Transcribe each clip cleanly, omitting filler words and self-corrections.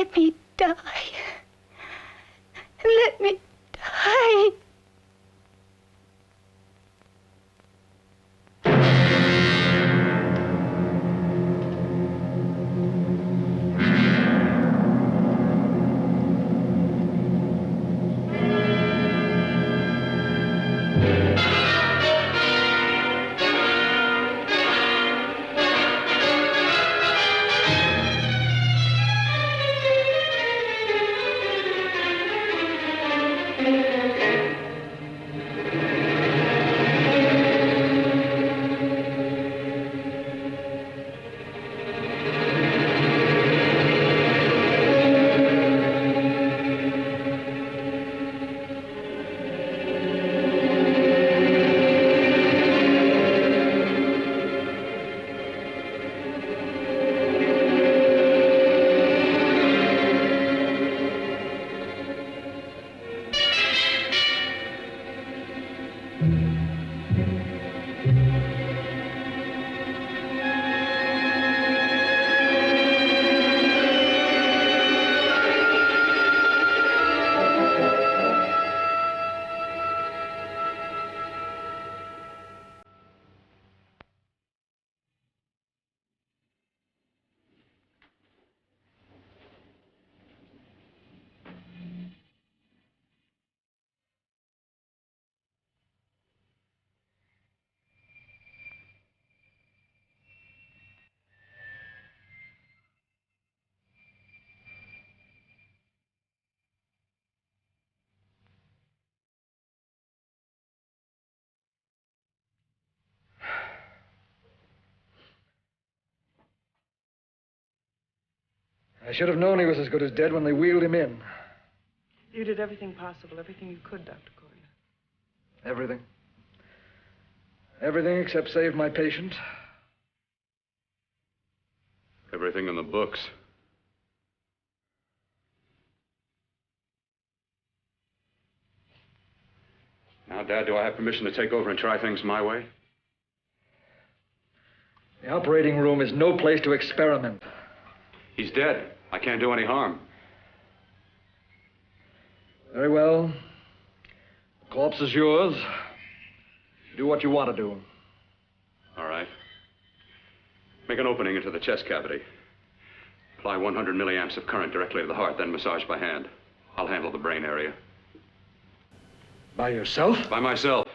Let me die. Let me die. I should have known he was as good as dead when they wheeled him in. You did everything possible, everything you could, Dr. Cortner. Everything. Everything except save my patient. Everything in the books. Now, Dad, do I have permission to take over and try things my way? The operating room is no place to experiment. He's dead. I can't do any harm. Very well. The corpse is yours. Do what you want to do. All right. Make an opening into the chest cavity. Apply 100 milliamps of current directly to the heart, then massage by hand. I'll handle the brain area. By yourself? By myself.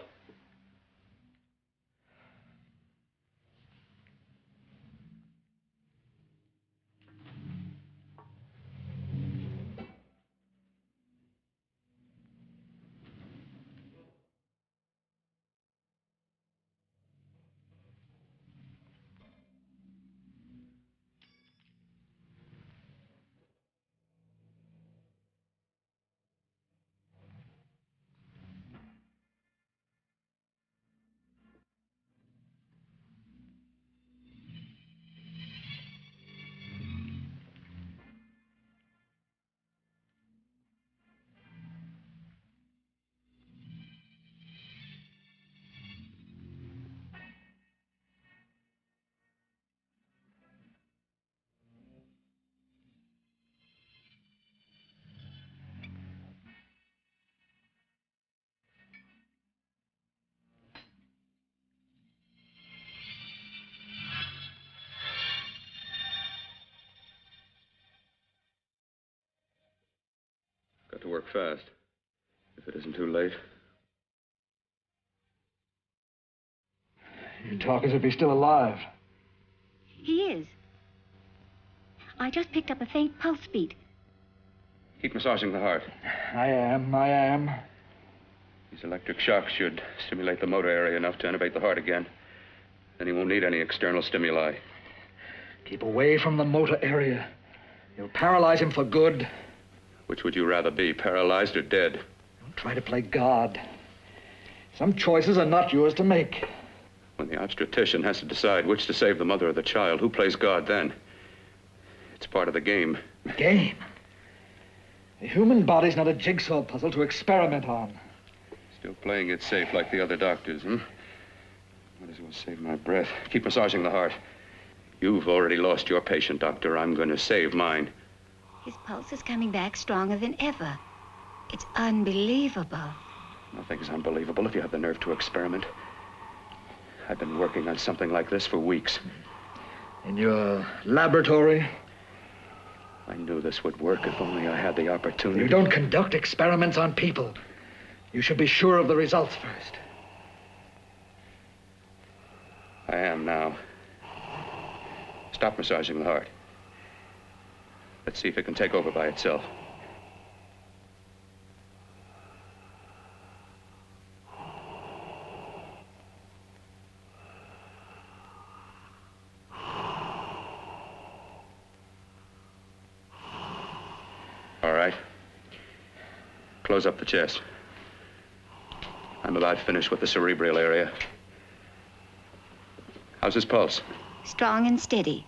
Got to work fast, if it isn't too late. You talk as if he's still alive. He is. I just picked up a faint pulse beat. Keep massaging the heart. I am. These electric shocks should stimulate the motor area enough to innervate the heart again. Then he won't need any external stimuli. Keep away from the motor area. You'll paralyze him for good. Which would you rather be, paralyzed or dead? Don't try to play God. Some choices are not yours to make. When the obstetrician has to decide which to save the mother or the child, who plays God then? It's part of the game. Game? The human body's not a jigsaw puzzle to experiment on. Still playing it safe like the other doctors, hmm? Might as well save my breath. Keep massaging the heart. You've already lost your patient, Doctor. I'm going to save mine. His pulse is coming back stronger than ever. It's unbelievable. Nothing's unbelievable if you have the nerve to experiment. I've been working on something like this for weeks. In your laboratory? I knew this would work if only I had the opportunity. You don't conduct experiments on people. You should be sure of the results first. I am now. Stop massaging the heart. Let's see if it can take over by itself. All right. Close up the chest. I'm about finished with the cerebral area. How's his pulse? Strong and steady.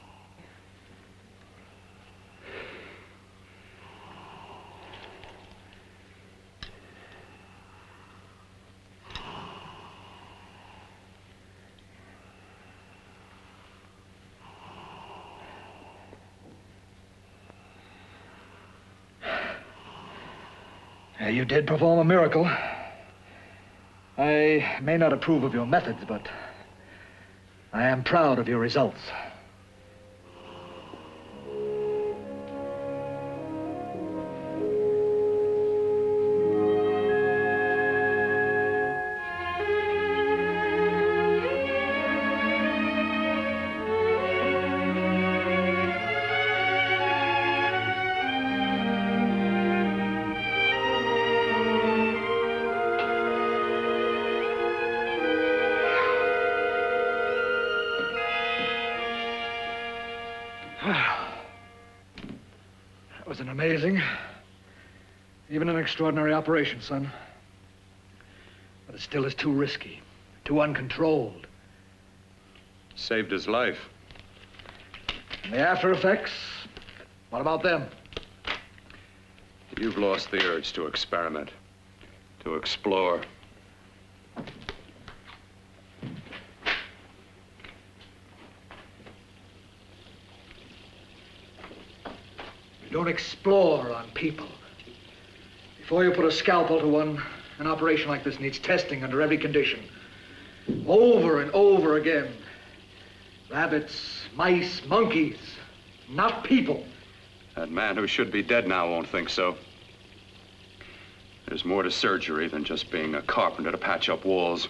You did perform a miracle. I may not approve of your methods, but I am proud of your results. That was an amazing, even an extraordinary operation, son. But it still is too risky, too uncontrolled. Saved his life. And the after effects, what about them? You've lost the urge to experiment, to explore. You don't explore on people. Before you put a scalpel to one, an operation like this needs testing under every condition. Over and over again. Rabbits, mice, monkeys, not people. That man who should be dead now won't think so. There's more to surgery than just being a carpenter to patch up walls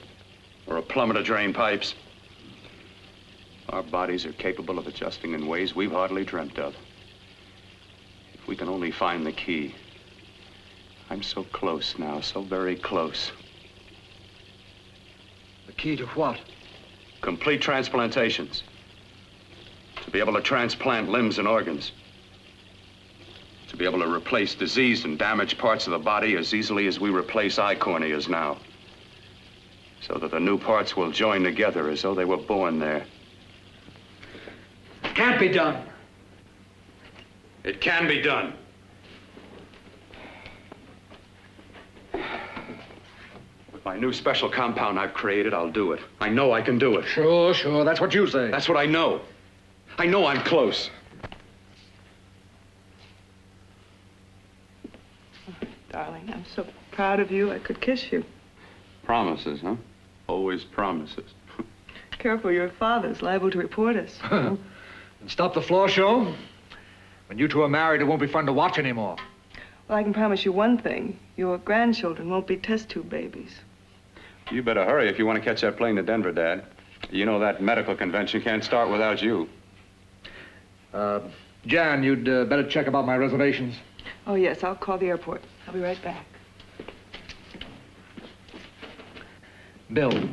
or a plumber to drain pipes. Our bodies are capable of adjusting in ways we've hardly dreamt of. If we can only find the key. I'm so close now, so very close. The key to what? Complete transplantations. To be able to transplant limbs and organs. To be able to replace diseased and damaged parts of the body as easily as we replace eye corneas now. So that the new parts will join together as though they were born there. It can't be done. It can be done. With my new special compound I've created, I'll do it. I know I can do it. Sure, sure. That's what you say. That's what I know. I know I'm close. Darling, I'm so proud of you, I could kiss you. Promises, huh? Always promises. Careful, your father's liable to report us. And stop the floor show? When you two are married, it won't be fun to watch anymore. Well, I can promise you one thing. Your grandchildren won't be test tube babies. You better hurry if you want to catch that plane to Denver, Dad. You know that medical convention can't start without you. Jan, you'd better check about my reservations. Oh, yes, I'll call the airport. I'll be right back. Bill,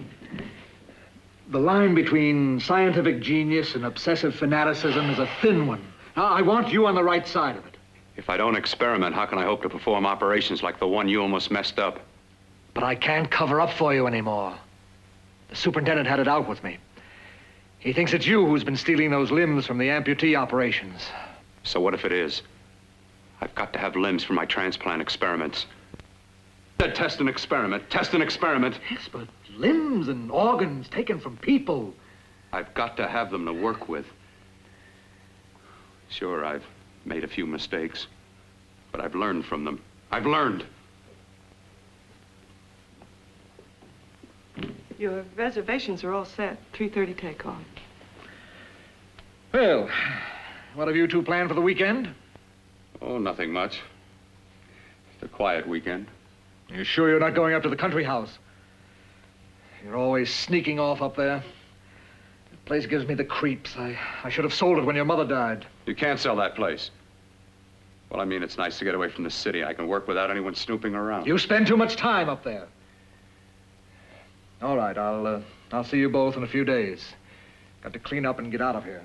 the line between scientific genius and obsessive fanaticism is a thin one. Now, I want you on the right side of it. If I don't experiment, how can I hope to perform operations like the one you almost messed up? But I can't cover up for you anymore. The superintendent had it out with me. He thinks it's you who's been stealing those limbs from the amputee operations. So what if it is? I've got to have limbs for my transplant experiments. Test and experiment, test and experiment. Yes, but limbs and organs taken from people. I've got to have them to work with. Sure, I've made a few mistakes. But I've learned from them. I've learned. Your reservations are all set. 3:30 takeoff. Well, what have you two planned for the weekend? Oh, nothing much. It's a quiet weekend. Are you sure you're not going up to the country house? You're always sneaking off up there. The place gives me the creeps. I should have sold it when your mother died. You can't sell that place. Well, I mean, it's nice to get away from the city. I can work without anyone snooping around. You spend too much time up there. All right, I'll see you both in a few days. Got to clean up and get out of here.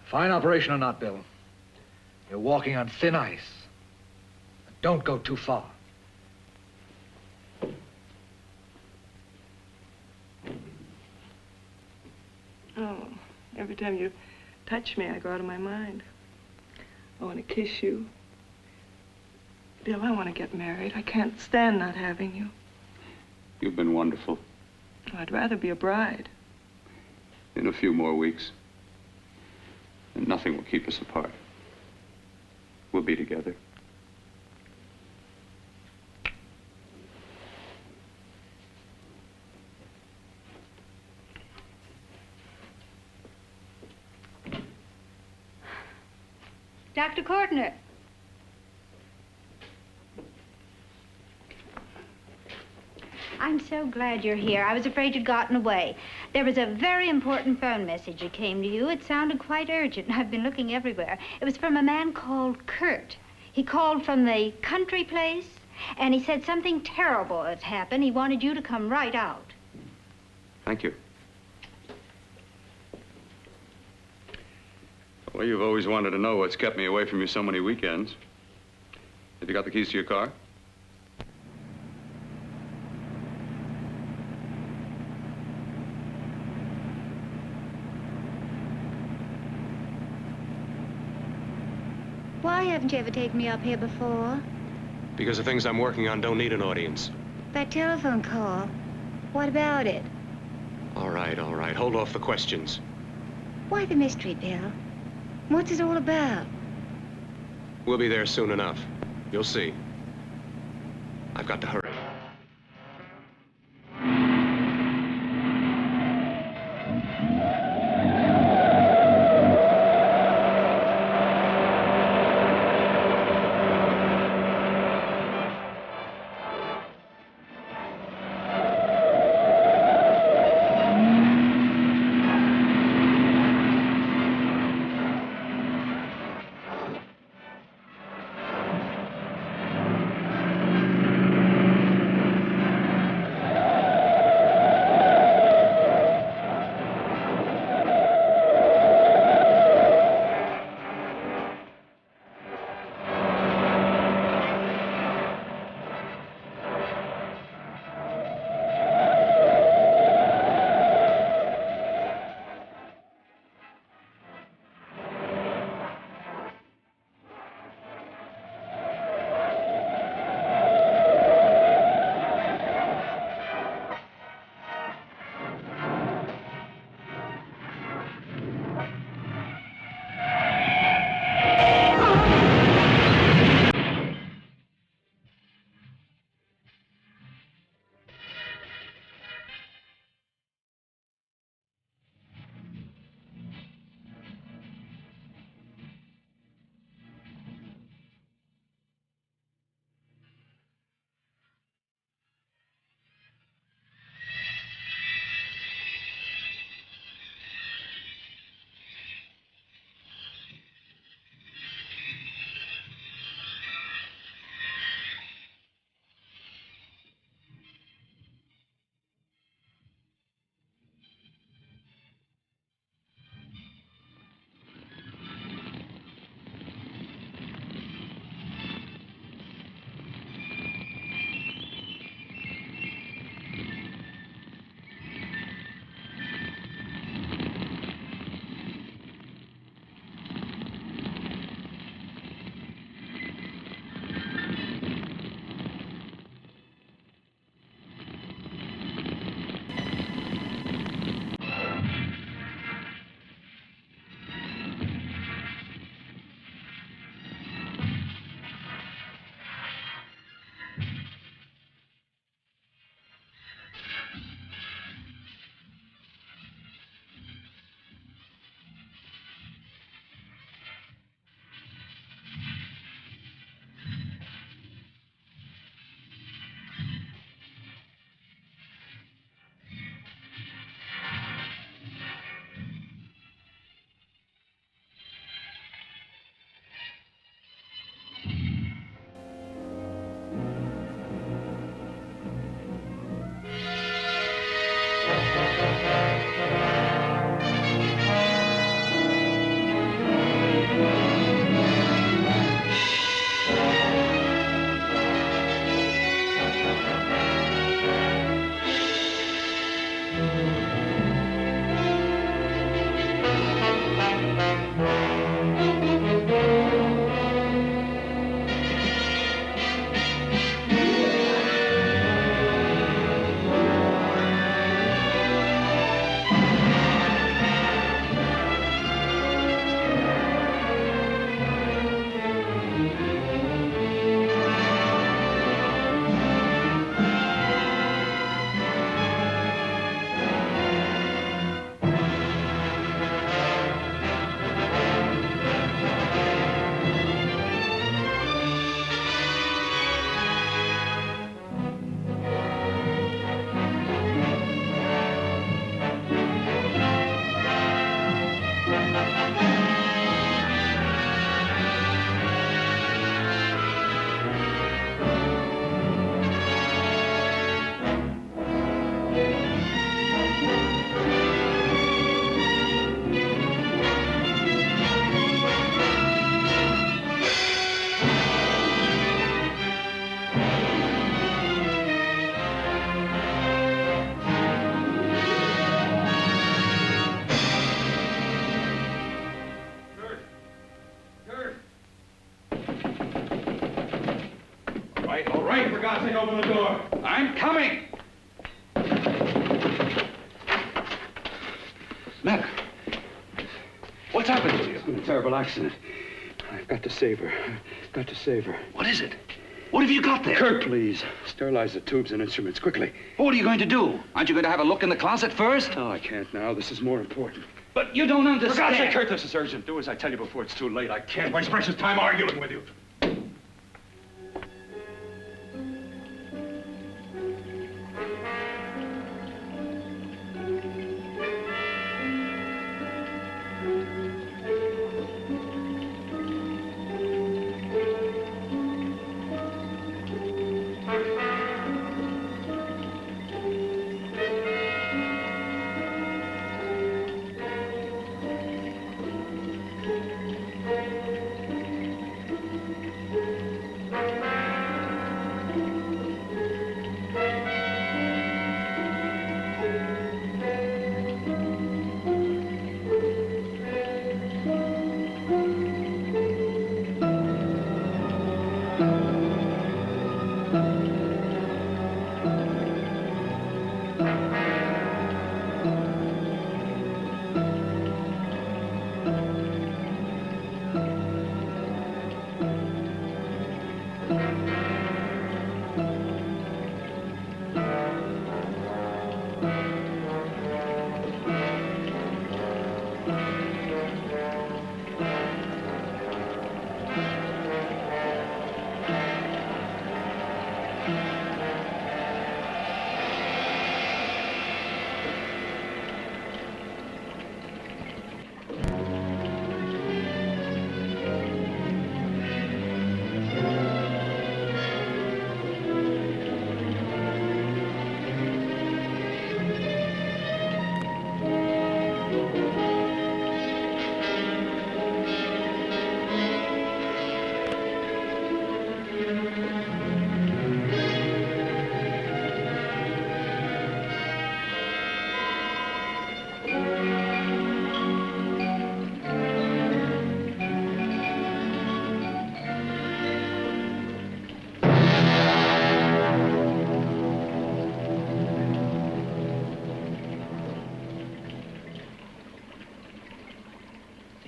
Fine operation or not, Bill. You're walking on thin ice. Don't go too far. Oh, every time you touch me, I go out of my mind. I want to kiss you. Bill, I want to get married. I can't stand not having you. You've been wonderful. I'd rather be a bride. In a few more weeks. And nothing will keep us apart. We'll be together. Dr. Cortner. I'm so glad you're here. I was afraid you'd gotten away. There was a very important phone message that came to you. It sounded quite urgent. I've been looking everywhere. It was from a man called Kurt. He called from the country place, and he said something terrible had happened. He wanted you to come right out. Thank you. Well, you've always wanted to know what's kept me away from you so many weekends. Have you got the keys to your car? Why haven't you ever taken me up here before? Because the things I'm working on don't need an audience. That telephone call. What about it? All right, all right. Hold off the questions. Why the mystery, Bill? What's it all about? We'll be there soon enough. You'll see. I've got to hurry. All right, for God's sake, open the door. I'm coming. Mac, what's happened to you? It's been a terrible accident. I've got to save her. Got to save her. What is it? What have you got there? Kurt, please. Sterilize the tubes and instruments quickly. What are you going to do? Aren't you going to have a look in the closet first? No, I can't now. This is more important. But you don't understand. For God's sake, Kurt, this is urgent. Do as I tell you before it's too late. I can't waste precious time arguing with you.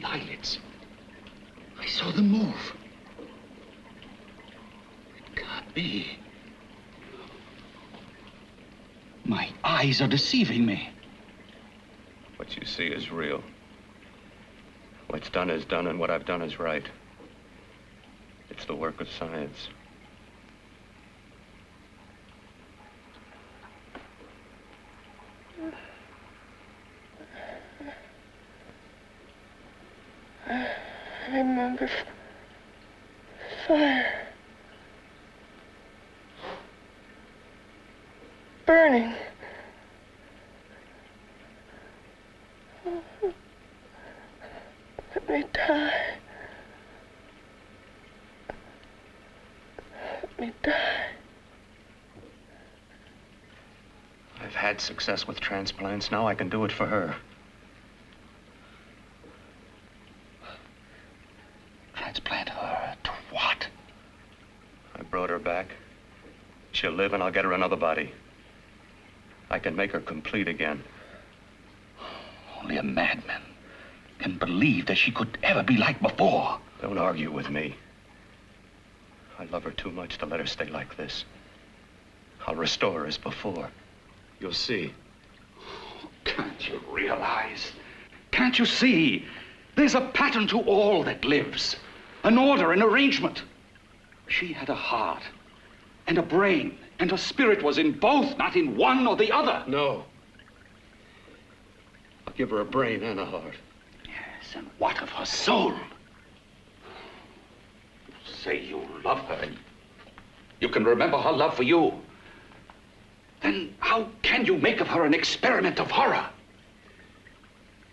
Eyelids. I saw them move. It can't be. My eyes are deceiving me. What you see is real. What's done is done, and what I've done is right. It's the work of science. I remember fire. Burning. Let me die. Let me die. I've had success with transplants. Now I can do it for her. Transplant her to what? I brought her back. She'll live, and I'll get her another body. I can make her complete again. Only a madman can believe that she could ever be like before. Don't argue with me. I love her too much to let her stay like this. I'll restore her as before. You'll see. Can't you realize? Can't you see? There's a pattern to all that lives. An order, an arrangement. She had a heart and a brain, and her spirit was in both, not in one or the other. No. I'll give her a brain and a heart. Yes, and what of her soul? You say you love her, and you can remember her love for you. Then how can you make of her an experiment of horror?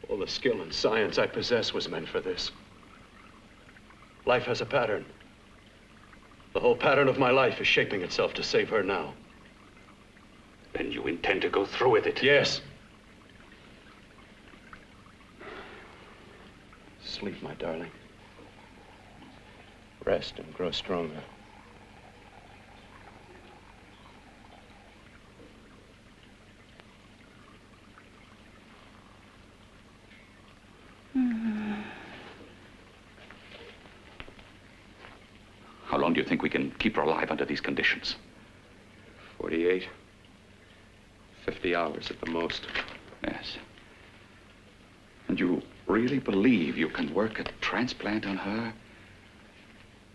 All the skill and science I possess was meant for this. Life has a pattern. The whole pattern of my life is shaping itself to save her now. Then you intend to go through with it? Yes. Sleep, my darling. Rest and grow stronger. long do you think we can keep her alive under these conditions? 48. 50 hours at the most. Yes. And you really believe you can work a transplant on her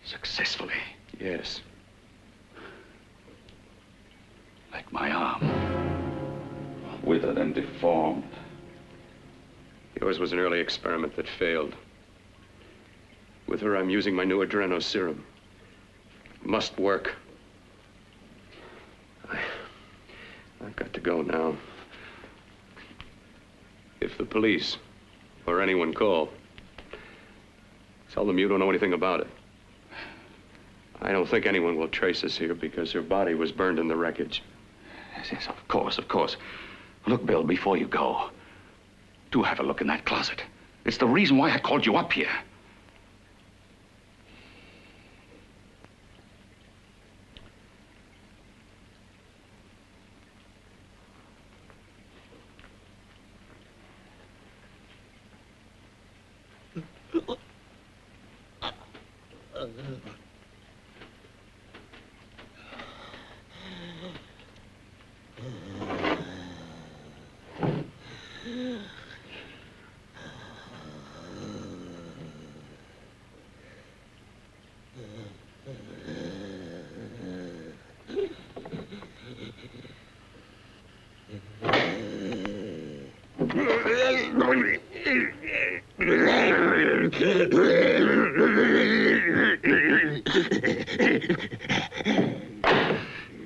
successfully? Yes. Like my arm. Withered and deformed. Yours was an early experiment that failed. With her, I'm using my new adreno serum. It must work. I've got to go now. If the police or anyone call, tell them you don't know anything about it. I don't think anyone will trace us here because her body was burned in the wreckage. Yes, yes, of course, of course. Look, Bill, before you go, do have a look in that closet. It's the reason why I called you up here.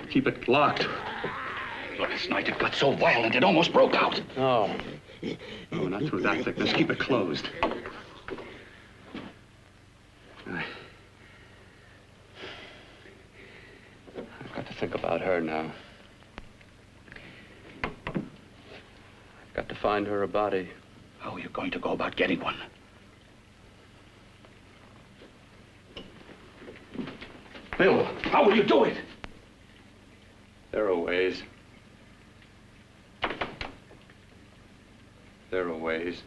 Keep it locked. Last night it got so violent it almost broke out. Oh. No, not through that thickness. Keep it closed. I've got to think about her now. I've got to find her a body. How are you going to go about getting one? Bill, how will you do it? There are ways. There are ways.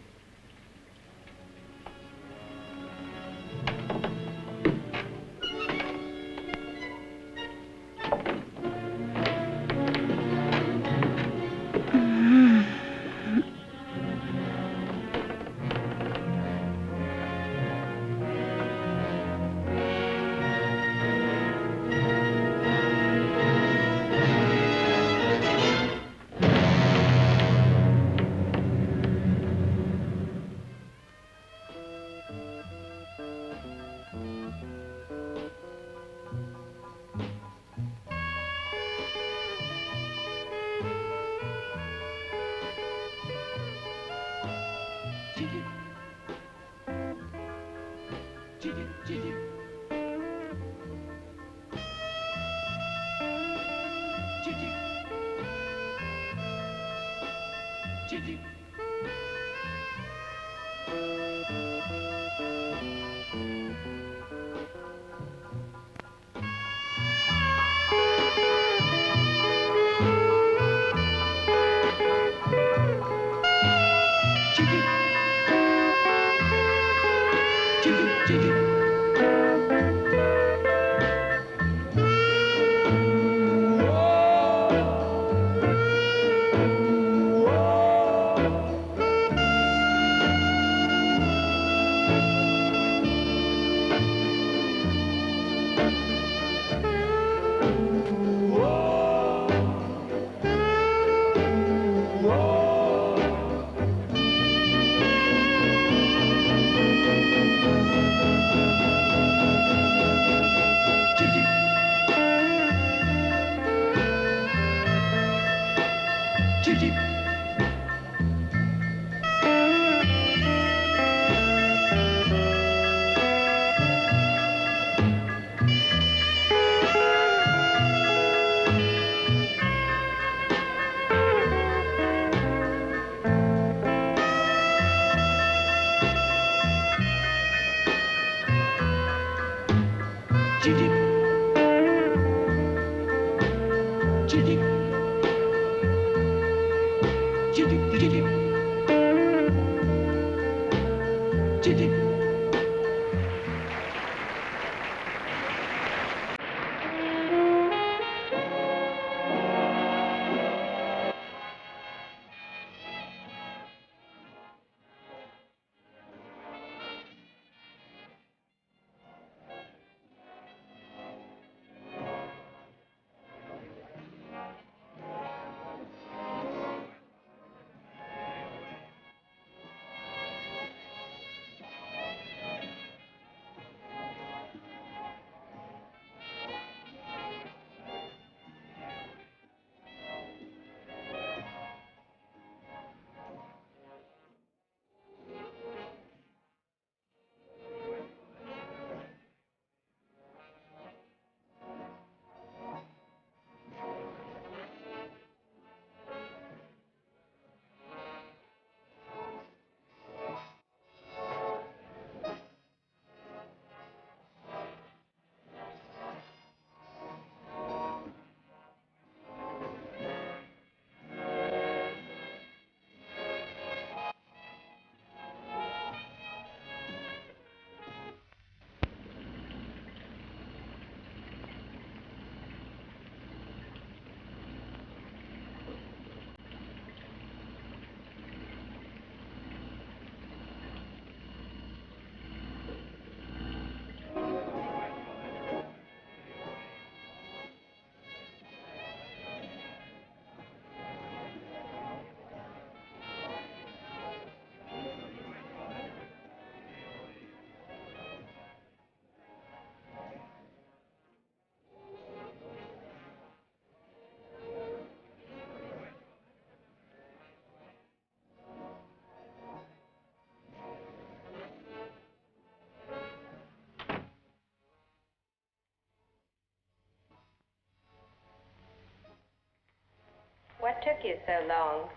What took you so long?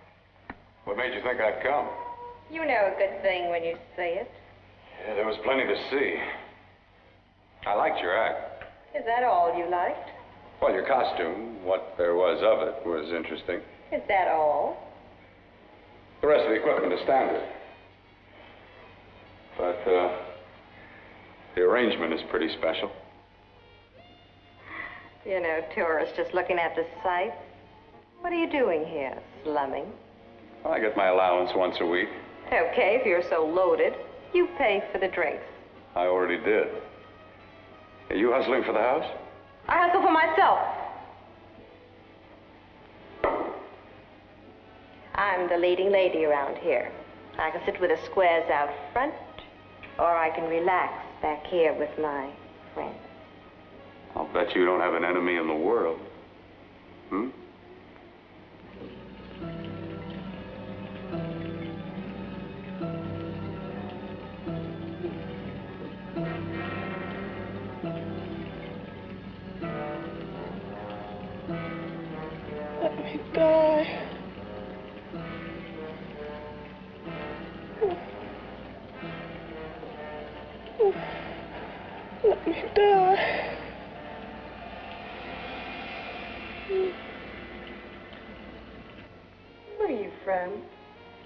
What made you think I'd come? You know a good thing when you see it. Yeah, there was plenty to see. I liked your act. Is that all you liked? Well, your costume, what there was of it, was interesting. Is that all? The rest of the equipment is standard. But, the arrangement is pretty special. You know, tourists just looking at the sights. What are you doing here? Slumming? Well, I get my allowance once a week. Okay, if you're so loaded, you pay for the drinks. I already did. Are you hustling for the house? I hustle for myself. I'm the leading lady around here. I can sit with the squares out front, or I can relax back here with my friends. I'll bet you don't have an enemy in the world. Hmm? Let me die. Let me die. Where are you from?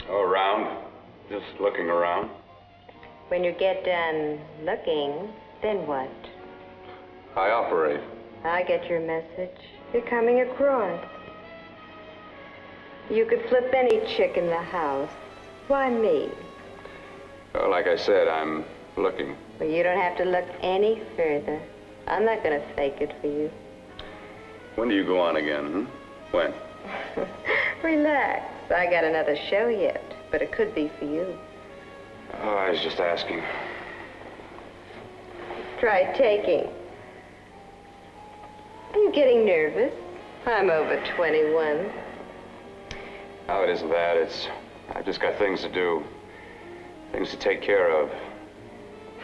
Oh, around. Just looking around. When you get done looking, then what? I operate. I get your message. You're coming across. You could flip any chick in the house. Why me? Well, like I said, I'm looking. Well, you don't have to look any further. I'm not going to fake it for you. When do you go on again, hmm? When? Relax. I got another show yet, but it could be for you. Oh, I was just asking. Try taking. Are you getting nervous? I'm over 21. Oh, it isn't that. I've just got things to do. Things to take care of.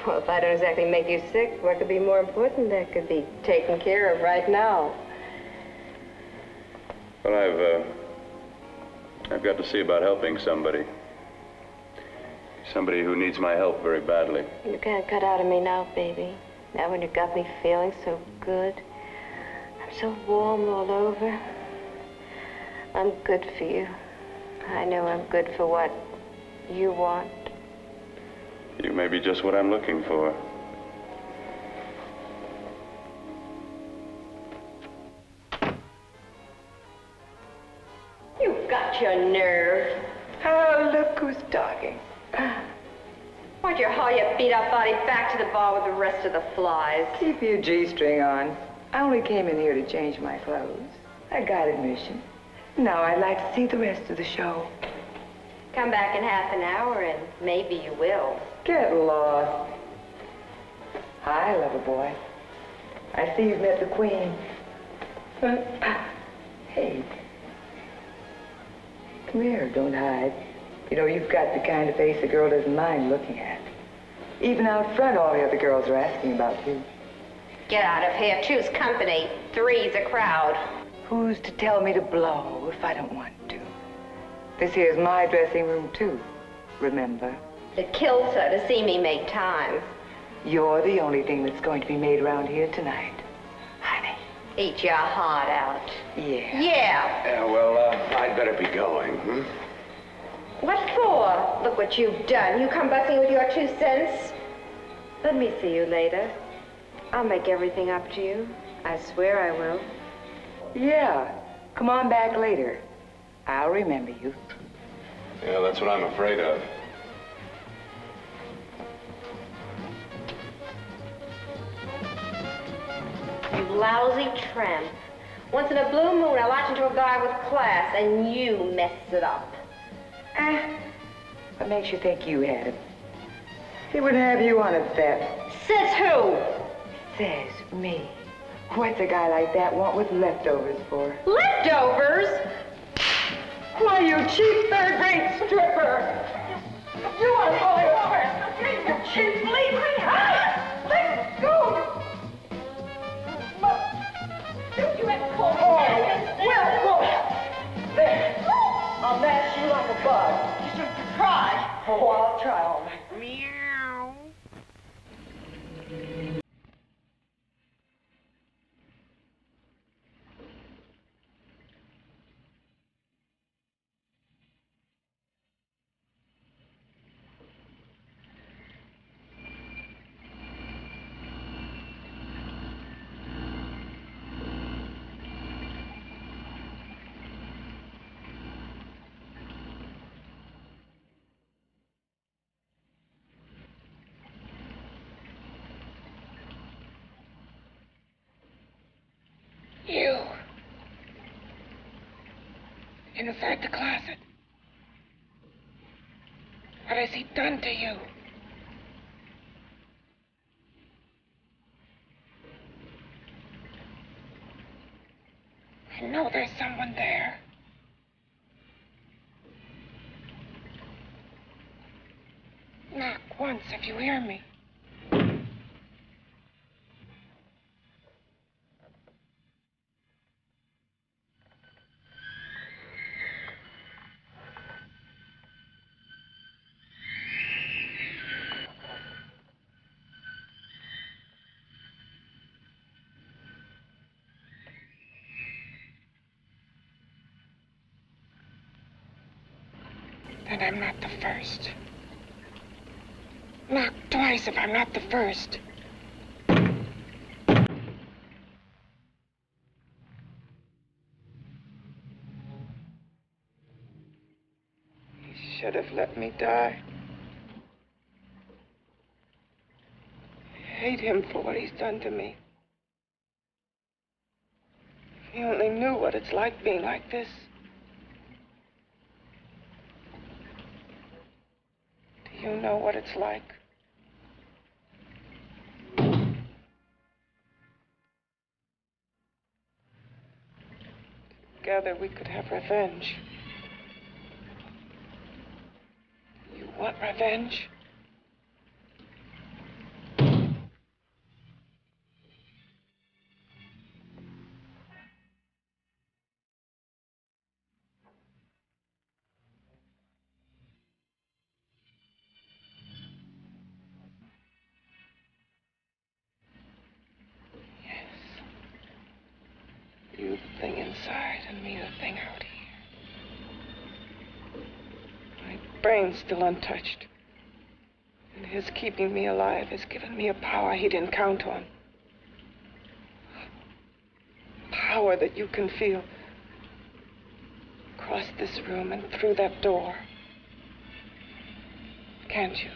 Well, if I don't exactly make you sick, what could be more important that could be taken care of right now? Well, I've got to see about helping somebody. Somebody who needs my help very badly. You can't cut out of me now, baby. Now when you got me feeling so good. I'm so warm all over. I'm good for you. I know I'm good for what you want. You may be just what I'm looking for. You've got your nerve. Oh, look who's talking. Why'd you haul your beat-up body back to the bar with the rest of the flies? Keep your G-string on. I only came in here to change my clothes. I got admission. Now I'd like to see the rest of the show. Come back in half an hour and maybe you will. Get lost. Hi, lover boy. I see you've met the queen. Hey. Come here, don't hide. You know, you've got the kind of face a girl doesn't mind looking at. Even out front, all the other girls are asking about you. Get out of here. Choose company. Three's a crowd. Who's to tell me to blow if I don't want to? This here's my dressing room, too. Remember? It kills her to see me make time. You're the only thing that's going to be made around here tonight. Honey. Eat your heart out. Yeah. Yeah. Yeah, well, I'd better be going, hmm? What for? Look what you've done. You come busting with your 2 cents. Let me see you later. I'll make everything up to you. I swear I will. Yeah. Come on back later. I'll remember you. Yeah, that's what I'm afraid of. You lousy tramp. Once in a blue moon, I latch into a guy with class, and you mess it up. What makes you think you had him? He wouldn't have you on a bet. Says who? Says me. What's a guy like that want with leftovers for? Leftovers? Why, you cheap third-rate stripper! You are falling over! You cheap bleeding! Let go! Don't you ever call me that? Well, there. Oh, I'll try all right. Meow. You. Inside the closet. What has he done to you? I know there's someone there. Knock once if you hear me. And I'm not the first. Knock twice if I'm not the first. He should have let me die. I hate him for what he's done to me. If he only knew what it's like being like this. Do you know what it's like? Together we could have revenge. You want revenge? You the thing inside and me the thing out here. My brain's still untouched. And his keeping me alive has given me a power he didn't count on. Power that you can feel across this room and through that door. Can't you?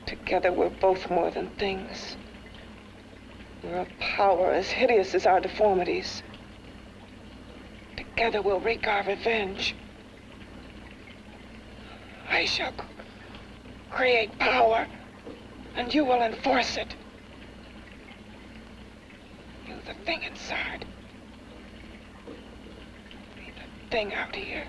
Together, we're both more than things. We're a power as hideous as our deformities. Together, we'll wreak our revenge. I shall create power, and you will enforce it. You, the thing inside. Me, the thing out here.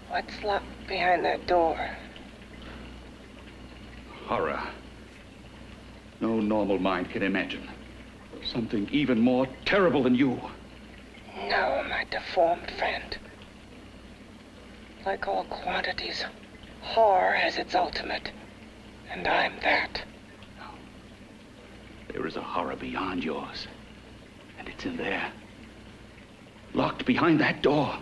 What's locked behind that door? Horror. No normal mind can imagine. Something even more terrible than you. No, my deformed friend. Like all quantities, horror has its ultimate. And I'm that. There is a horror beyond yours. And it's in there. Locked behind that door.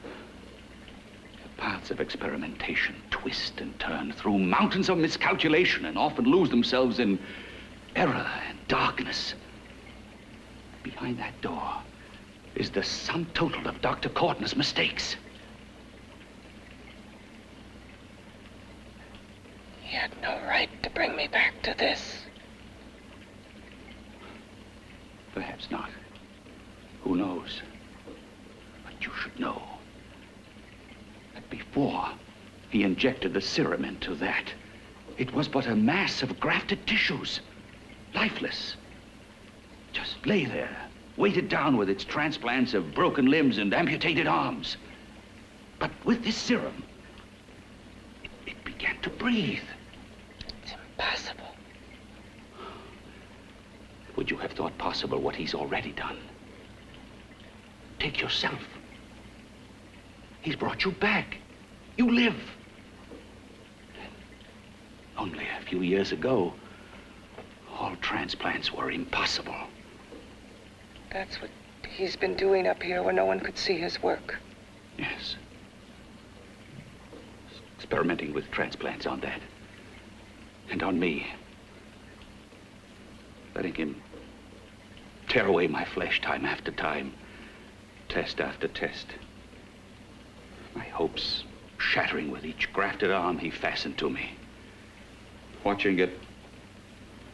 The paths of experimentation twist and turn through mountains of miscalculation and often lose themselves in error and darkness. Behind that door is the sum total of Dr. Cortner's mistakes. He had no right to bring me back to this. Perhaps not. Who knows? But you should know that before he injected the serum into that, it was but a mass of grafted tissues, lifeless. Just lay there, weighted down with its transplants of broken limbs and amputated arms. But with this serum, it began to breathe. It's impossible. Would you have thought possible what he's already done? Take yourself. He's brought you back. You live. Only a few years ago, all transplants were impossible. That's what he's been doing up here where no one could see his work. Yes. Experimenting with transplants on that. And on me. Letting him tear away my flesh time after time, test after test. My hopes shattering with each grafted arm he fastened to me. Watching it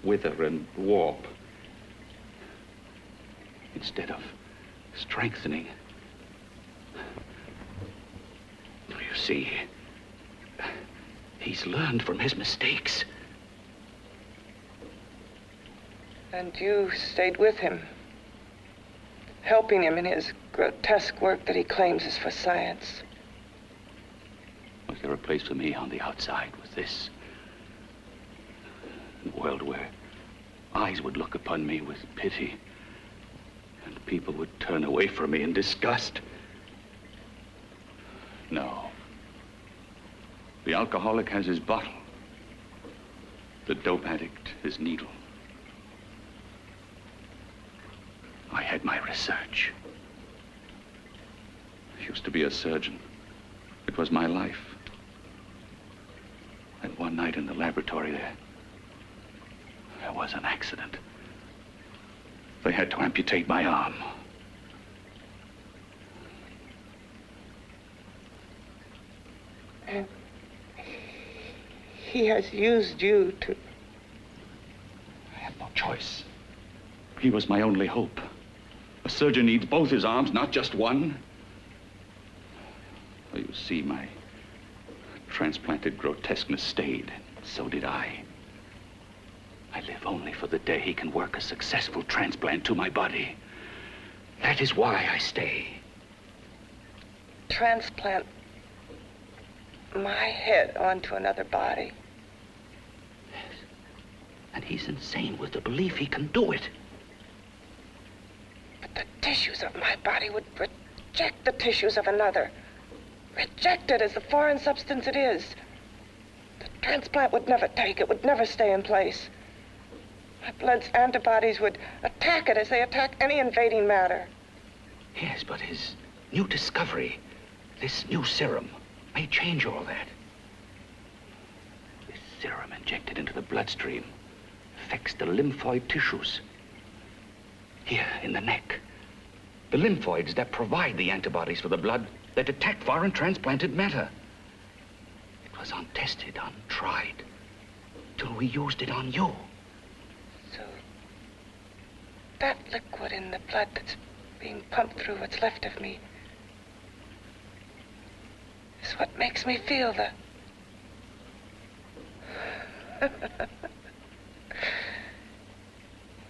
wither and warp instead of strengthening. You see, he's learned from his mistakes. And you stayed with him, helping him in his grotesque work that he claims is for science. Was there a place for me on the outside with this? A world where eyes would look upon me with pity and people would turn away from me in disgust? No. The alcoholic has his bottle. The dope addict his needle. I had my research. I used to be a surgeon. It was my life. And one night in the laboratory there was an accident. They had to amputate my arm. And he has used you to... I had no choice. He was my only hope. A surgeon needs both his arms, not just one. Well, you see, my transplanted grotesqueness stayed. So did I. I live only for the day he can work a successful transplant to my body. That is why I stay. Transplant my head onto another body. Yes. And he's insane with the belief he can do it. But the tissues of my body would reject the tissues of another. Reject it as the foreign substance it is. The transplant would never take it, would never stay in place. My blood's antibodies would attack it as they attack any invading matter. Yes, but his new discovery, this new serum, may change all that. This serum injected into the bloodstream affects the lymphoid tissues. Here, in the neck. The lymphoids that provide the antibodies for the blood that attack foreign transplanted matter. It was untested, untried, till we used it on you. So, that liquid in the blood that's being pumped through what's left of me, is what makes me feel the...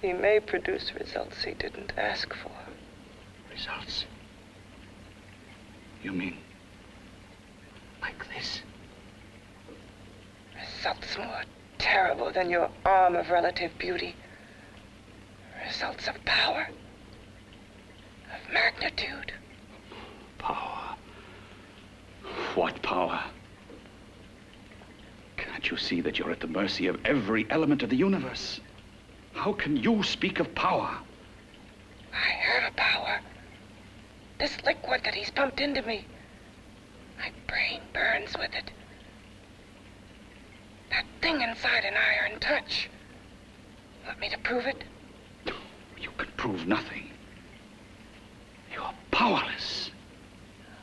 He may produce results he didn't ask for. Results? You mean like this? Results more terrible than your arm of relative beauty. Results of power, of magnitude. Power? What power? Can't you see that you're at the mercy of every element of the universe? How can you speak of power? I have a power. This liquid that he's pumped into me. My brain burns with it. That thing inside an iron touch. Want me to prove it? You can prove nothing. You're powerless.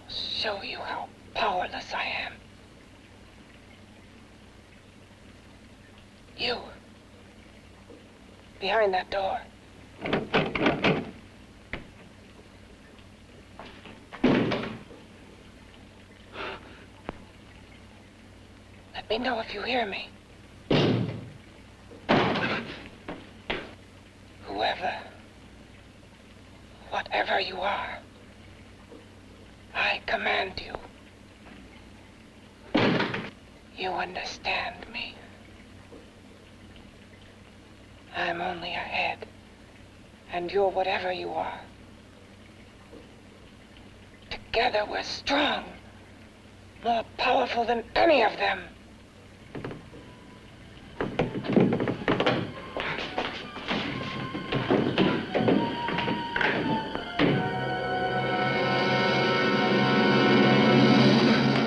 I'll show you how powerless I am. You. Behind that door. Let me know if you hear me. Whoever, whatever you are, I command you. You understand me. I'm only a head, and you're whatever you are. Together we're strong, more powerful than any of them.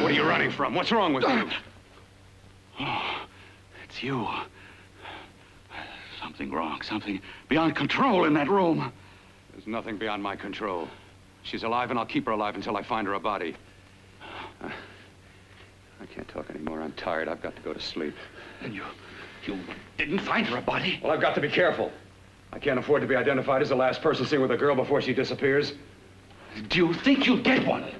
What are you running from? What's wrong with you? Oh, it's you. Something wrong, something beyond control in that room. There's nothing beyond my control. She's alive, and I'll keep her alive until I find her a body. I can't talk anymore. I'm tired. I've got to go to sleep. And you didn't find her a body? Well, I've got to be careful. I can't afford to be identified as the last person seen with a girl before she disappears. Do you think you'll get one?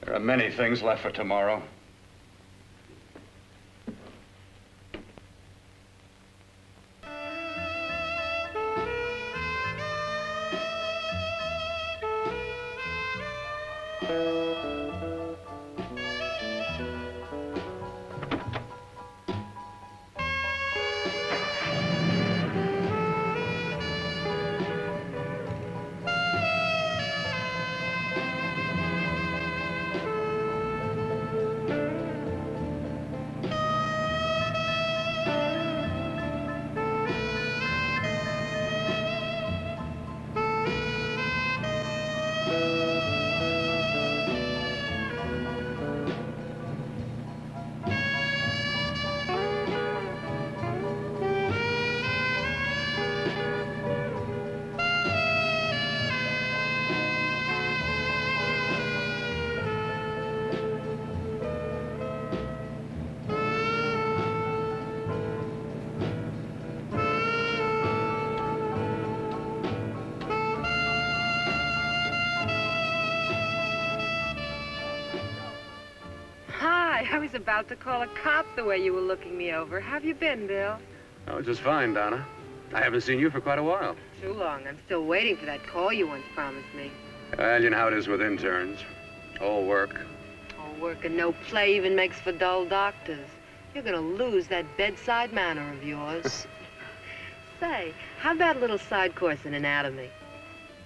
There are many things left for tomorrow. I was about to call a cop the way you were looking me over. How have you been, Bill? Oh, just fine, Donna. I haven't seen you for quite a while. Too long. I'm still waiting for that call you once promised me. Well, you know how it is with interns. All work. All work and no play even makes for dull doctors. You're gonna lose that bedside manner of yours. Say, how about a little side course in anatomy?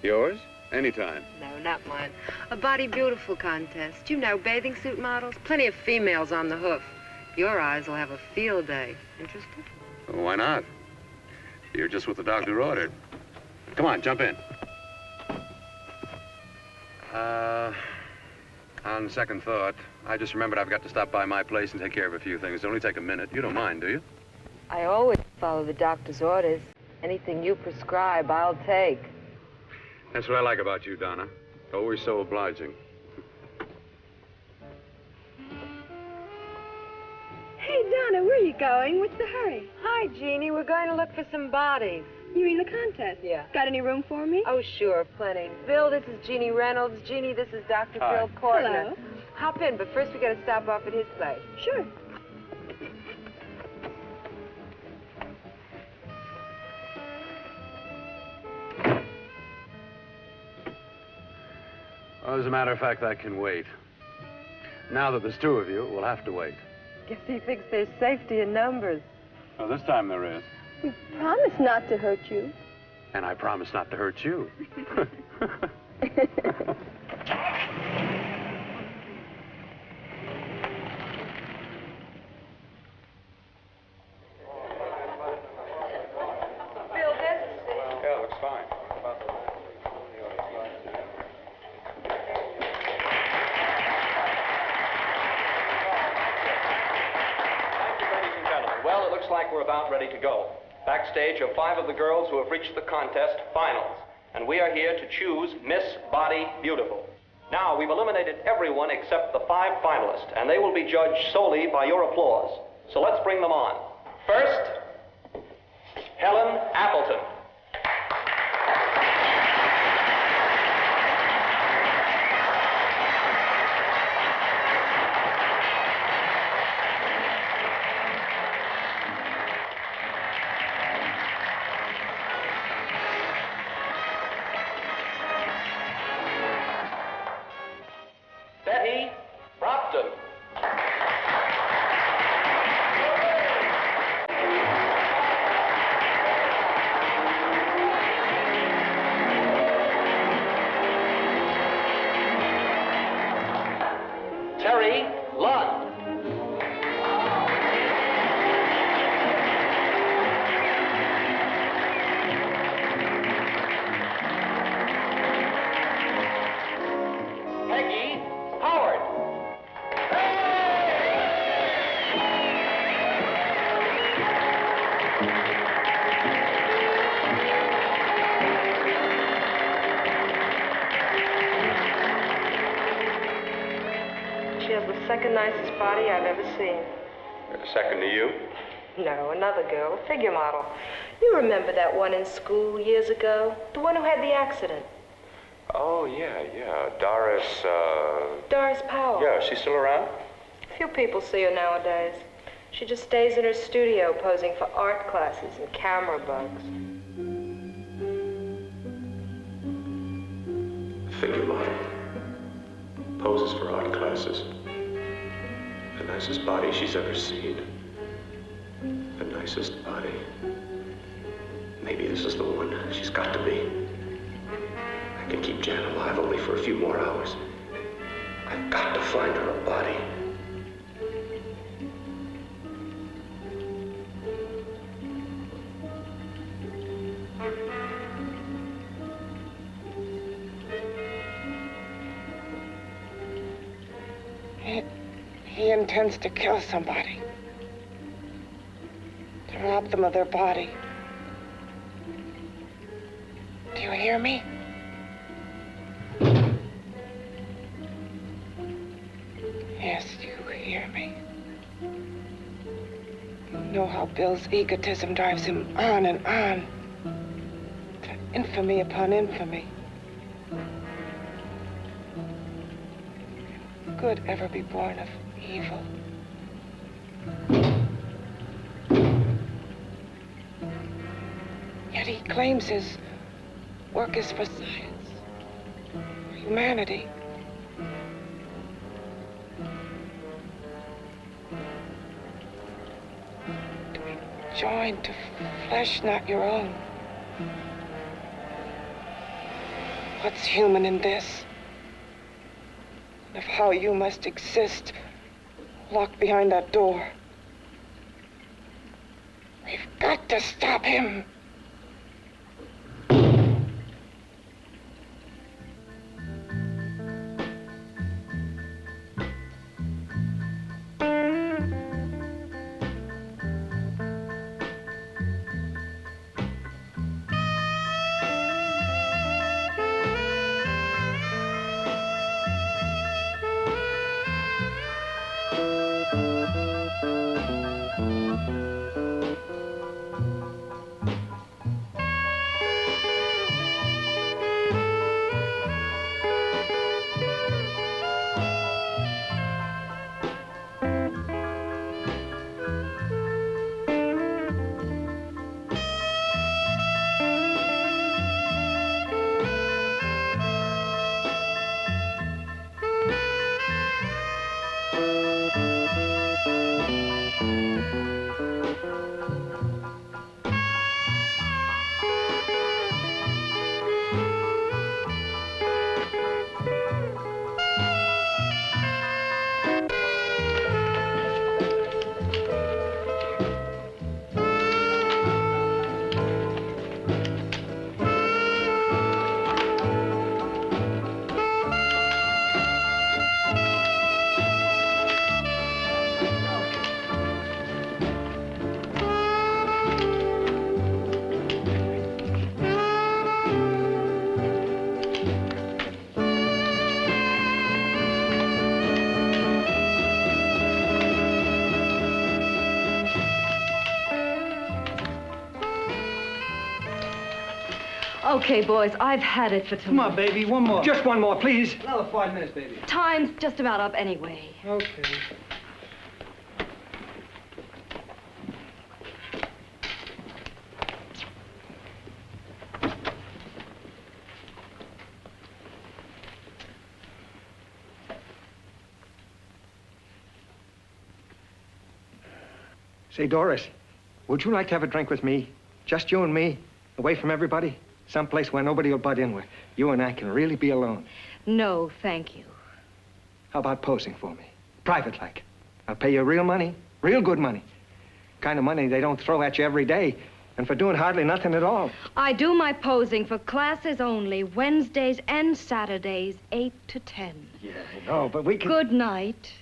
Yours? Anytime. No, not mine. A body beautiful contest. You know, bathing suit models. Plenty of females on the hoof. Your eyes will have a field day. Interested? Well, why not? You're just what the doctor ordered. Come on, jump in. On second thought, I just remembered I've got to stop by my place and take care of a few things. It'll only take a minute. You don't mind, do you? I always follow the doctor's orders. Anything you prescribe, I'll take. That's what I like about you, Donna. Always so obliging. Hey, Donna, where are you going? What's the hurry? Hi, Jeannie. We're going to look for some bodies. You mean the contest? Yeah. Got any room for me? Oh, sure, plenty. Bill, this is Jeannie Reynolds. Jeannie, this is Dr. Hi. Bill Cortner. Hello. Hop in, but first we got to stop off at his place. Sure. Well, as a matter of fact, that can wait. Now that there's two of you, we'll have to wait. Guess he thinks there's safety in numbers. Well, this time there is. We promised not to hurt you. And I promise not to hurt you. Bill, this? Yeah, looks fine. Well, it looks like we're about ready to go. Backstage are 5 of the girls who have reached the contest finals, and we are here to choose Miss Body Beautiful. Now, we've eliminated everyone except the 5 finalists, and they will be judged solely by your applause. So let's bring them on. First, Helen Appleton. Betty Brockton. Terry Lund. Peggy Howard. She has the second nicest body I've ever seen. Second to you? No, another girl, a figure model. You remember that one in school years ago? The one who had the accident. Oh, yeah. Doris, Doris Powell. Yeah, she's still around? Few people see her nowadays. She just stays in her studio posing for art classes and camera bugs. Figure model. Poses for art classes. The nicest body she's ever seen. The nicest body. Maybe this is the one. She's got to be. I can keep Jan alive only for a few more hours. I've got to find her a body. He intends to kill somebody. To rob them of their body. Do you hear me? Yes, you hear me. You know how Bill's egotism drives him on and on. To infamy upon infamy. Can good ever be born of evil? Yet he claims his work is for science, for humanity. To be joined to flesh not your own. What's human in this? Of how you must exist, locked behind that door. We've got to stop him. Okay, boys, I've had it for tonight. Come on, baby, one more. Just one more, please. Another 5 minutes, baby. Time's just about up anyway. Okay. Say, Doris, would you like to have a drink with me? Just you and me, away from everybody? Someplace where nobody will butt in, where you and I can really be alone. No, thank you. How about posing for me? Private like. I'll pay you real money, real good money. Kind of money they don't throw at you every day, and for doing hardly nothing at all. I do my posing for classes only, Wednesdays and Saturdays, 8 to 10. Yeah, I know, but we can... Good night.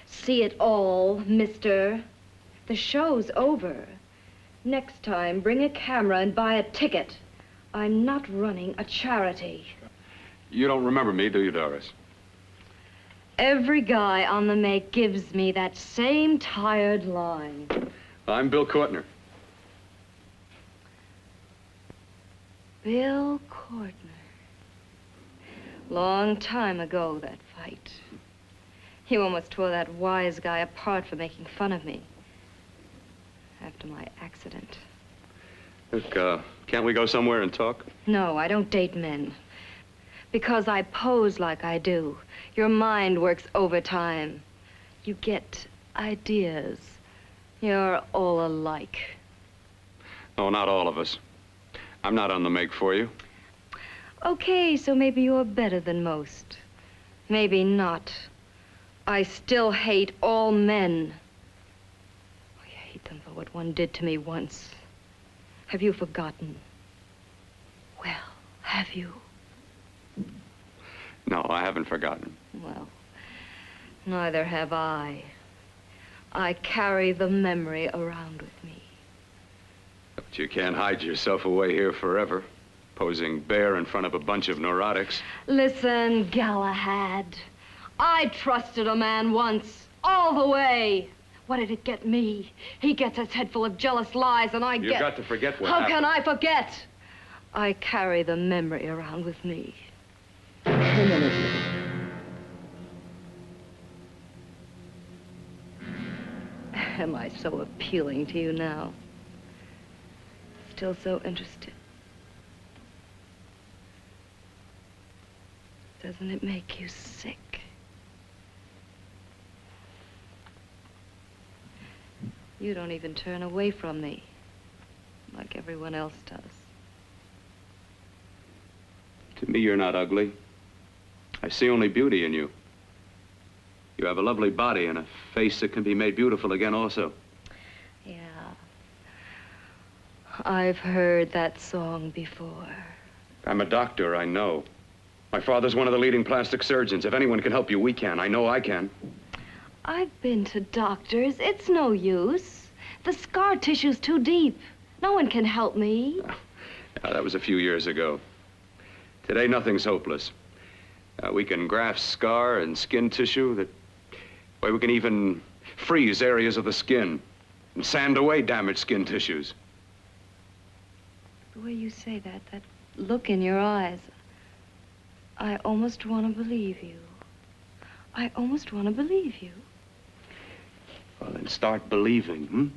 See it all, mister. The show's over. Next time, bring a camera and buy a ticket. I'm not running a charity. You don't remember me, do you, Doris? Every guy on the make gives me that same tired line. I'm Bill Cortner. Bill Cortner. Long time ago, that fight. You almost tore that wise guy apart for making fun of me. After my accident. Look, can't we go somewhere and talk? No, I don't date men. Because I pose like I do. Your mind works overtime. You get ideas. You're all alike. Oh, not all of us. I'm not on the make for you. Okay, so maybe you're better than most. Maybe not. I still hate all men. I hate them for what one did to me once. Have you forgotten? Well, have you? No, I haven't forgotten. Well, neither have I. I carry the memory around with me. But you can't hide yourself away here forever, posing bare in front of a bunch of neurotics. Listen, Galahad. I trusted a man once, all the way. What did it get me? He gets his head full of jealous lies, and I get... You've got to forget what How happened. can I forget? I carry the memory around with me. Am I so appealing to you now? Still so interested? Doesn't it make you sick? You don't even turn away from me, like everyone else does. To me, you're not ugly. I see only beauty in you. You have a lovely body and a face that can be made beautiful again also. Yeah. I've heard that song before. I'm a doctor, I know. My father's one of the leading plastic surgeons. If anyone can help you, we can. I know I can. I've been to doctors. It's no use. The scar tissue's too deep. No one can help me. That was a few years ago. Today, nothing's hopeless. We can graft scar and skin tissue that... Well, we can even freeze areas of the skin and sand away damaged skin tissues. The way you say that look in your eyes, I almost want to believe you. I almost want to believe you. Well, then start believing, hmm?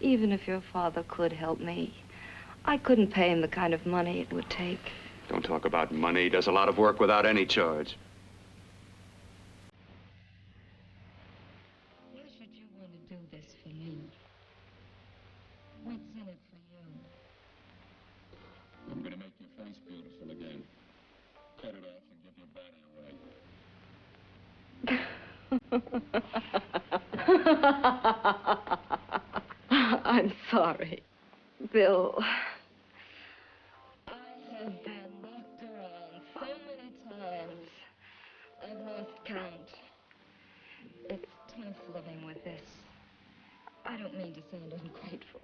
Even if your father could help me, I couldn't pay him the kind of money it would take. Don't talk about money. He does a lot of work without any charge. Why should you want to do this for me? What's in it for you? I'm gonna make your face beautiful again. Cut it off and give your body away. Bill. I have been knocked around so many times. I've lost count. It's tough living with this. I don't mean to sound ungrateful.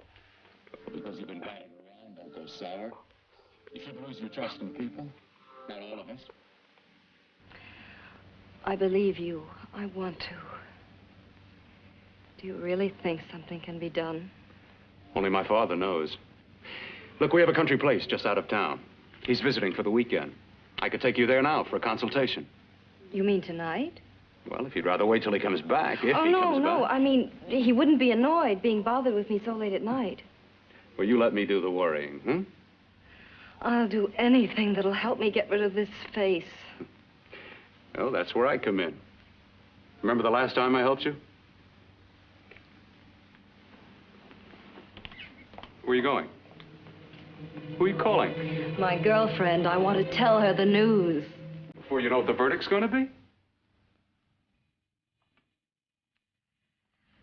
Because you've been batting around, don't go sour. You should lose your trust in people. Not all of us. I believe you. I want to. Do you really think something can be done? Only my father knows. Look, we have a country place just out of town. He's visiting for the weekend. I could take you there now for a consultation. You mean tonight? Well, if you'd rather wait till he comes back, if he comes no. back. I mean, he wouldn't be annoyed being bothered with me so late at night. Well, you let me do the worrying, hmm? I'll do anything that'll help me get rid of this face. Well, that's where I come in. Remember the last time I helped you? Where are you going? Who are you calling? My girlfriend. I want to tell her the news. Before you know what the verdict's going to be?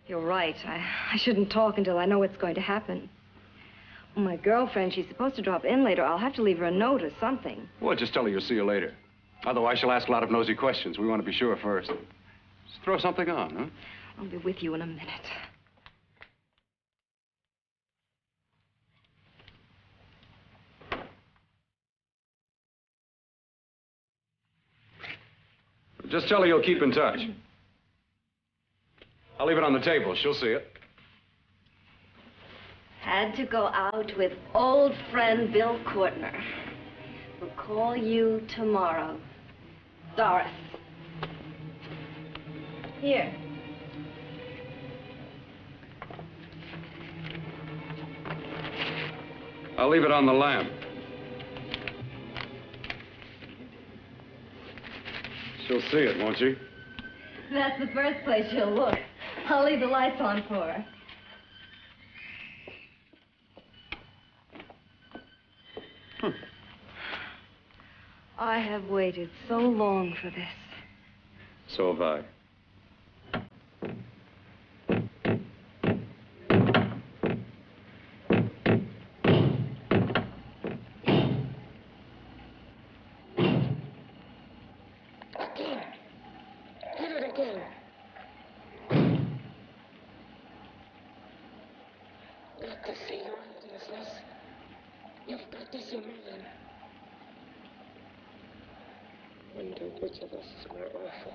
You're right. I shouldn't talk until I know what's going to happen. My girlfriend, she's supposed to drop in later. I'll have to leave her a note or something. Well, just tell her you'll see you later. Otherwise, she'll ask a lot of nosy questions. We want to be sure first. Just throw something on, huh? I'll be with you in a minute. Just tell her you'll keep in touch. I'll leave it on the table. She'll see it. Had to go out with old friend Bill Cortner. We'll call you tomorrow. Doris. Here. I'll leave it on the lamp. She'll see it, won't she? That's the first place she'll look. I'll leave the lights on for her. I have waited so long for this. So have I. Which of us is more awful?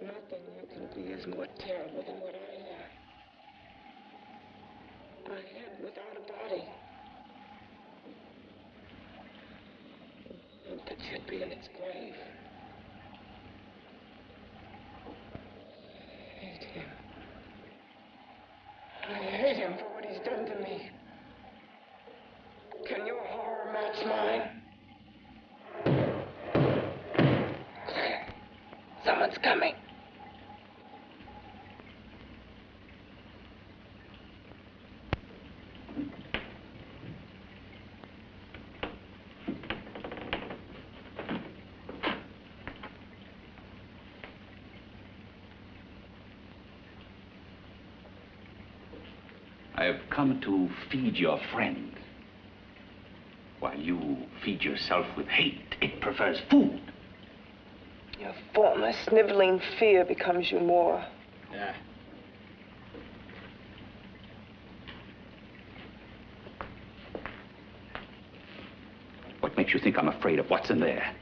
Nothing you can be is more terrible than what I am. A head without a body. And that should be in its grave. I hate him. I hate him for what he's done to me. Can your horror match mine? Quiet. Someone's coming. I have come to feed your friend. While you feed yourself with hate, it prefers food. Your former sniveling fear becomes you more. Yeah. What makes you think I'm afraid of what's in there?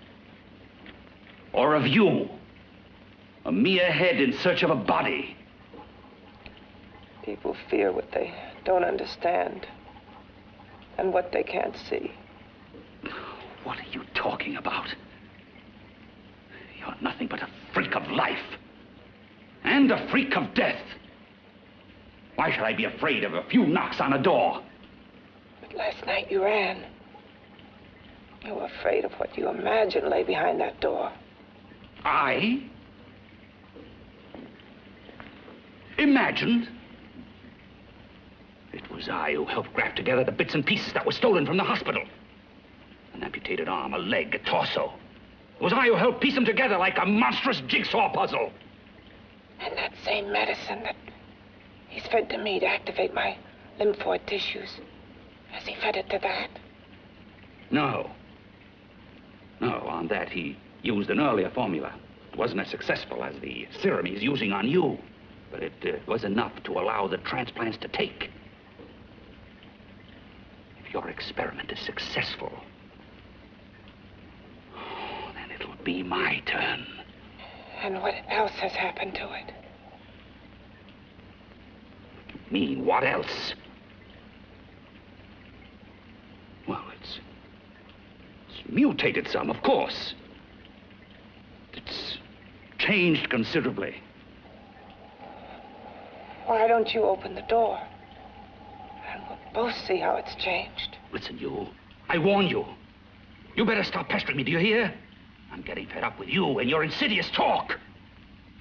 Or of you? A mere head in search of a body. People fear what they don't understand and what they can't see. What are you talking about? You're nothing but a freak of life. And a freak of death. Why should I be afraid of a few knocks on a door? But last night you ran. You were afraid of what you imagined lay behind that door. I? Imagined? It was I who helped graft together the bits and pieces that were stolen from the hospital. An amputated arm, a leg, a torso. It was I who helped piece them together like a monstrous jigsaw puzzle. And that same medicine that he He's fed to me to activate my lymphoid tissues. Has he fed it to that? No. No, on that he used an earlier formula. It wasn't as successful as the serum he's using on you, but it was enough to allow the transplants to take. If your experiment is successful, then it'll be my turn. And what else has happened to it? What do you mean, what else? Well, it's mutated some, of course. It's changed considerably. Why don't you open the door? And we'll both see how it's changed. Listen, you. I warn you. You better stop pestering me, do you hear? I'm getting fed up with you and your insidious talk.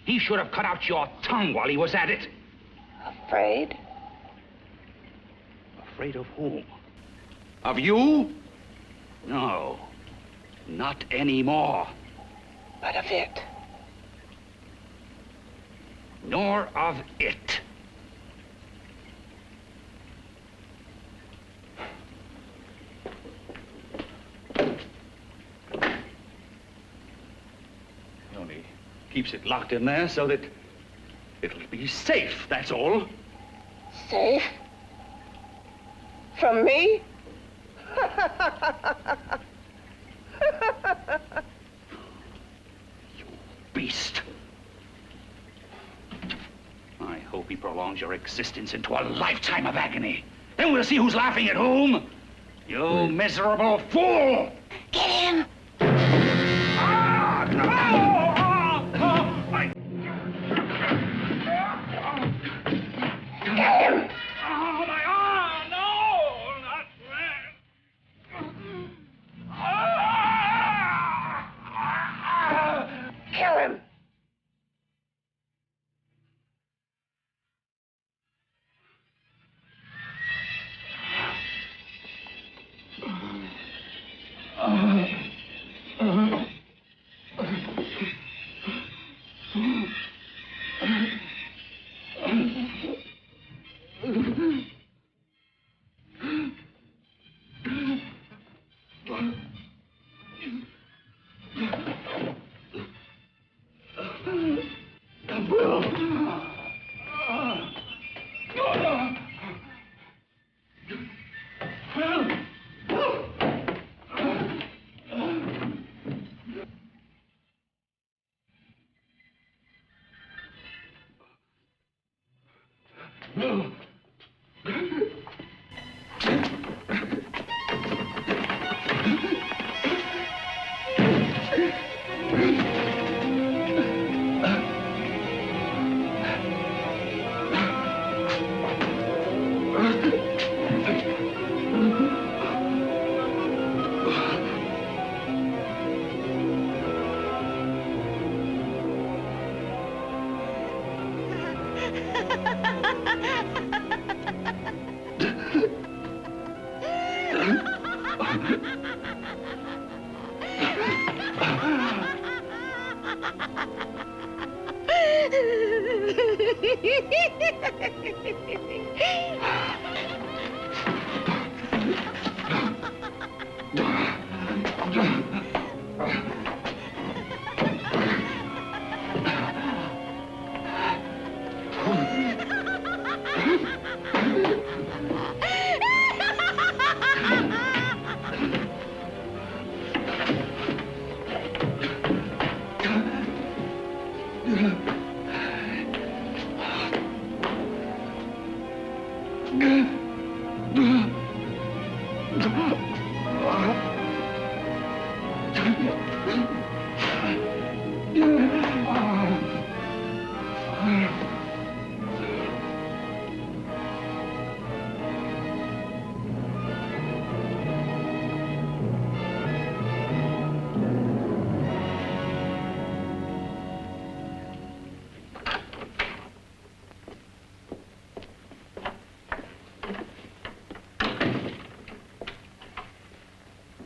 He should have cut out your tongue while he was at it. Afraid? Afraid of whom? Of you? No. Not anymore. But of it. Nor of it. He only keeps it locked in there so that it'll be safe, that's all. Safe? From me? You beast. I hope he prolongs your existence into a lifetime of agony. Then we'll see who's laughing at whom. You miserable fool! Get him! Get him! Oh, my arm! No! Not that! Kill him!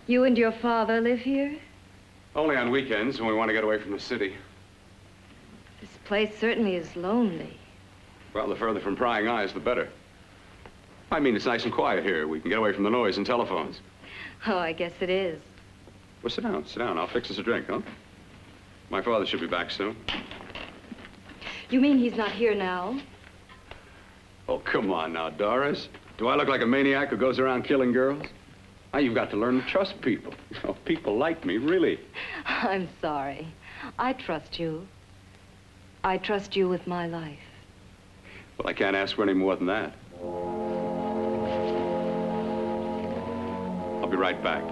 You and your father live here? Only on weekends when we want to get away from the city. This place certainly is lonely. Well, the further from prying eyes, the better. I mean, it's nice and quiet here. We can get away from the noise and telephones. Oh, I guess it is. Well, sit down, sit down. I'll fix us a drink, huh? My father should be back soon. You mean he's not here now? Oh, come on now, Doris. Do I look like a maniac who goes around killing girls? Now, you've got to learn to trust people. You know, people like me, really. I'm sorry. I trust you. I trust you with my life. Well, I can't ask for any more than that. I'll be right back.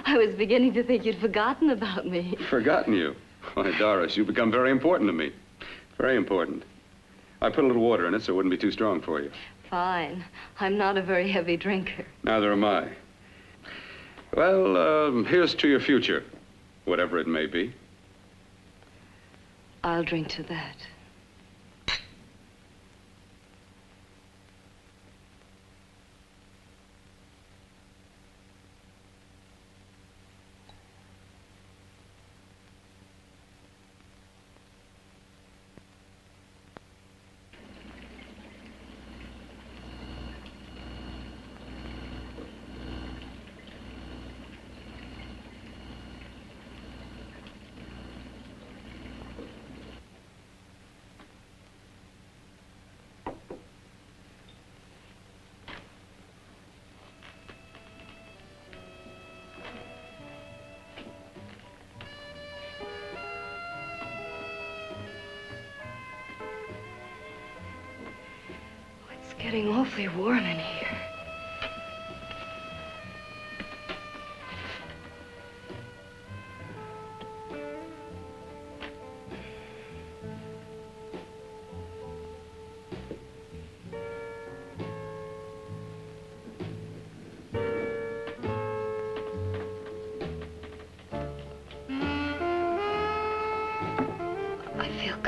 I was beginning to think you'd forgotten about me. Forgotten you? Why, Doris, you've become very important to me. Very important. I put a little water in it so it wouldn't be too strong for you. Fine. I'm not a very heavy drinker. Neither am I. Well, here's to your future, whatever it may be. I'll drink to that. Getting awfully warm in here.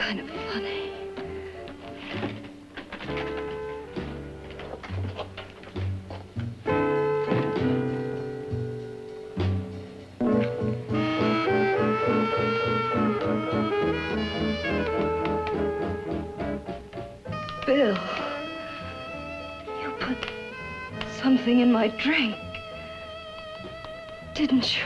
kind of funny. Bill, you put something in my drink, didn't you?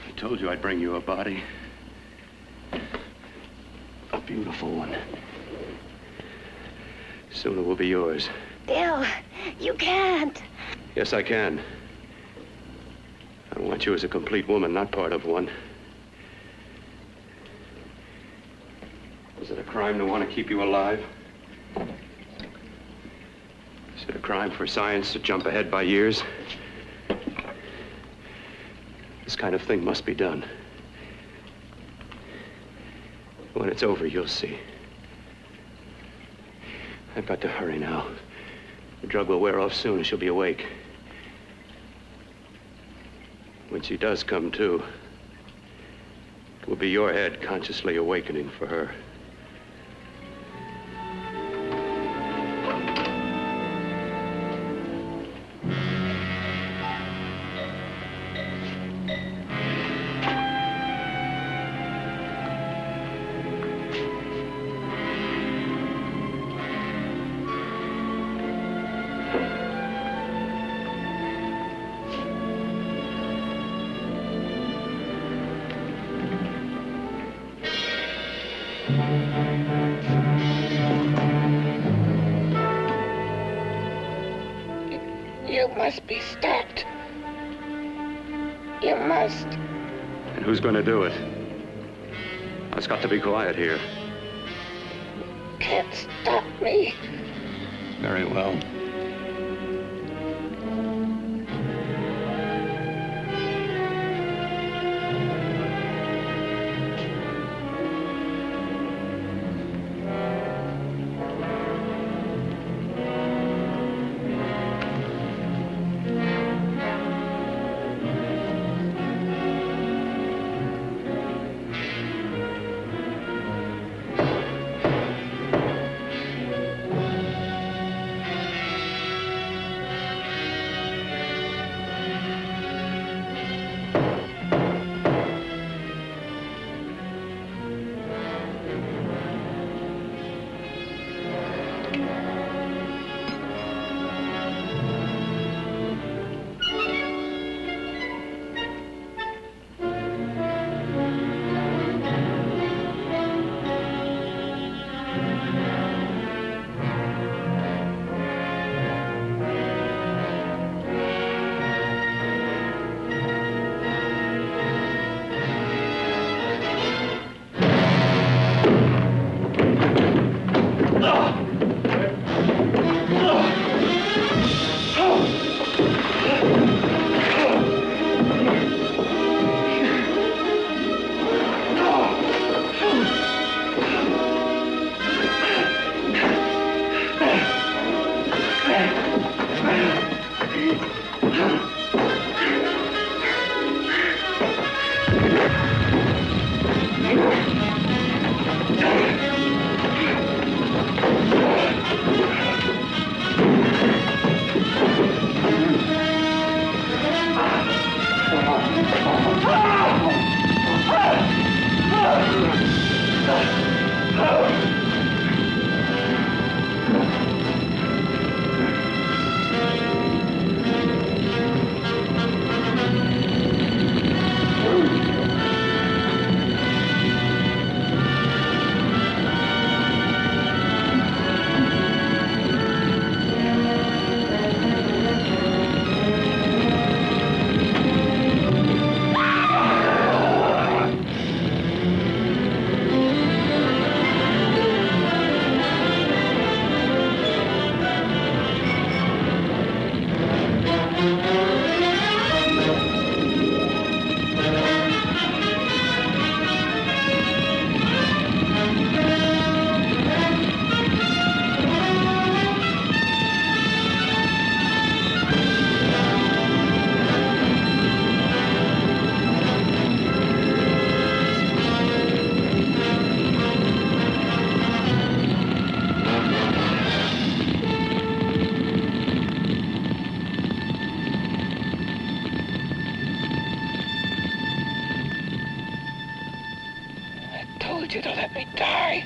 I told you I'd bring you a body. A beautiful one. Soon it will be yours. Bill, you can't. Yes, I can. I want you as a complete woman, not part of one. Is it a crime to want to keep you alive? Is it a crime for science to jump ahead by years? This kind of thing must be done. When it's over, you'll see. I've got to hurry now. The drug will wear off soon and she'll be awake. When she does come to, it will be your head consciously awakening for her. You must be stopped. You must. And who's going to do it? It's got to be quiet here. Can't stop me. Very well. told you to let me die.